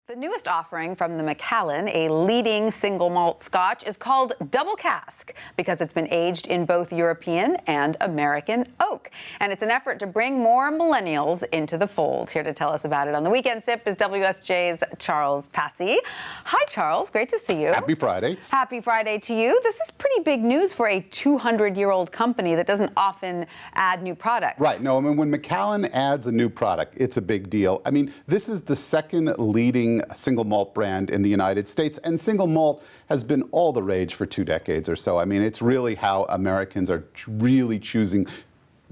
The newest offering from the Macallan, a leading single malt Scotch, is called Double Cask because it's been aged in both European and American oak. And it's an effort to bring more millennials into the fold. Here to tell us about it on the Weekend Sip is WSJ's Charles Passy. Hi, Charles. Great to see you. Happy Friday. Happy Friday to you. This is pretty big news for a 200-year-old company that doesn't often add new products. Right. No, I mean, when Macallan adds a new product, it's a big deal. I mean, this is the second leading single malt brand in the United States, and single malt has been all the rage for 2 decades or so. I mean, it's really how Americans are really choosing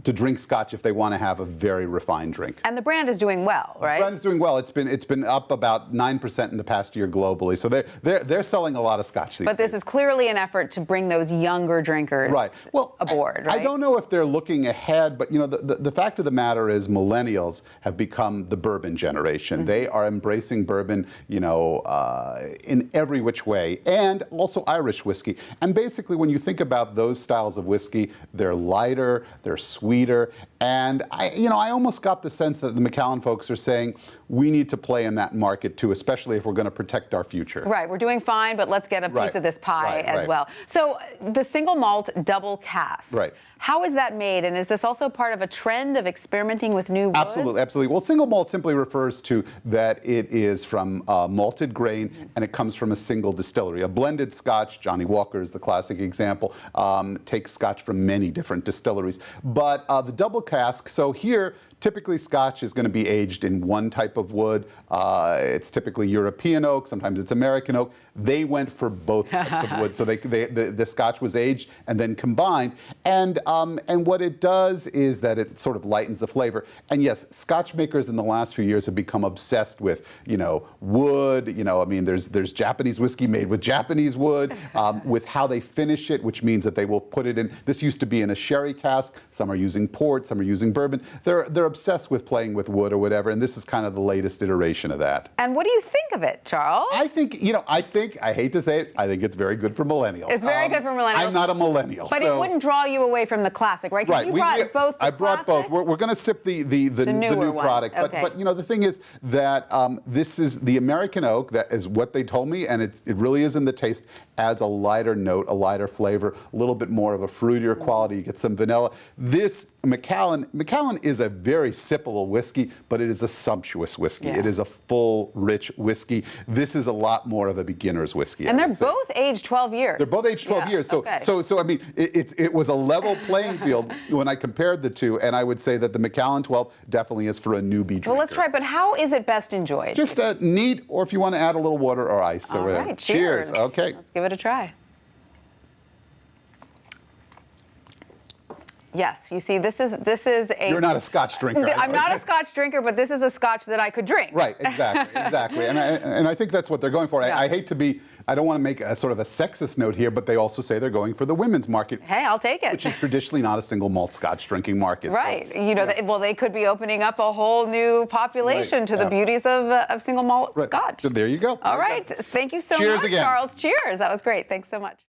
to drink Scotch if they want to have a very refined drink. And the brand is doing well, right? The brand is doing well. It's been up about 9% in the past year globally. So they're selling a lot of Scotch these days. But this is clearly an effort to bring those younger drinkers aboard, right? I don't know if they're looking ahead, but you know, the fact of the matter is millennials have become the bourbon generation. They are embracing bourbon, you know, in every which way, and also Irish whiskey. And basically, when you think about those styles of whiskey, they're lighter, they're sweeter, and I almost got the sense that the Macallan folks are saying we need to play in that market too, especially if we're going to protect our future. Right, we're doing fine, but let's get a piece of this pie as well. So the single malt double cask. Right. How is that made, and is this also part of a trend of experimenting with new woods? Absolutely, absolutely. Well, single malt simply refers to that it is from malted grain and it comes from a single distillery. A blended Scotch, Johnny Walker is the classic example, takes Scotch from many different distilleries. But the double cask, so here, typically Scotch is going to be aged in one type of wood. It's typically European oak, sometimes it's American oak. They went for both types of wood, so the Scotch was aged and then combined. And what it does is that it sort of lightens the flavor. And yes, Scotch makers in the last few years have become obsessed with, you know, wood. You know, I mean, there's Japanese whiskey made with Japanese wood, with how they finish it, which means that they will put it in. This used to be in a sherry cask. Some are using port, some are using bourbon. They're obsessed with playing with wood or whatever, and this is kind of the latest iteration of that. And what do you think of it, Charles? I think, you know, I hate to say it, I think it's very good for millennials. It's very good for millennials. I'm not a millennial. But it wouldn't draw you away from the classic, right? Right. You brought both the I brought both. We're going to sip the new product. Okay. But you know, the thing is that this is the American oak, that is what they told me, and it really is in the taste, adds a lighter note, a lighter flavor, a little bit more of a fruitier quality. You get some vanilla. This Macallan is a very sippable whiskey, but it is a sumptuous whiskey. Yeah. It is a full, rich whiskey. This is a lot more of a beginner's whiskey. And they're both aged 12 years. They're both aged 12 years. So, so I mean, it was a level playing field when I compared the two, and I would say that the Macallan 12 definitely is for a newbie drinker. Well, let's try. But how is it best enjoyed? Just neat, or if you want to add a little water or ice. All right. Cheers. Okay. Let's give it a try. Yes, you see, this is a... You're not a Scotch drinker. I'm not a Scotch drinker, but this is a Scotch that I could drink. Right, exactly, exactly. And I think that's what they're going for. Yeah. I hate to be, I don't want to make a sort of a sexist note here, but they also say they're going for the women's market. Hey, I'll take it. Which is traditionally not a single malt Scotch drinking market. Right. So, you know, well, they could be opening up a whole new population to the beauties of single malt Scotch. So there you go. All right. Thank you so much, Cheers again. Charles. Cheers. That was great. Thanks so much.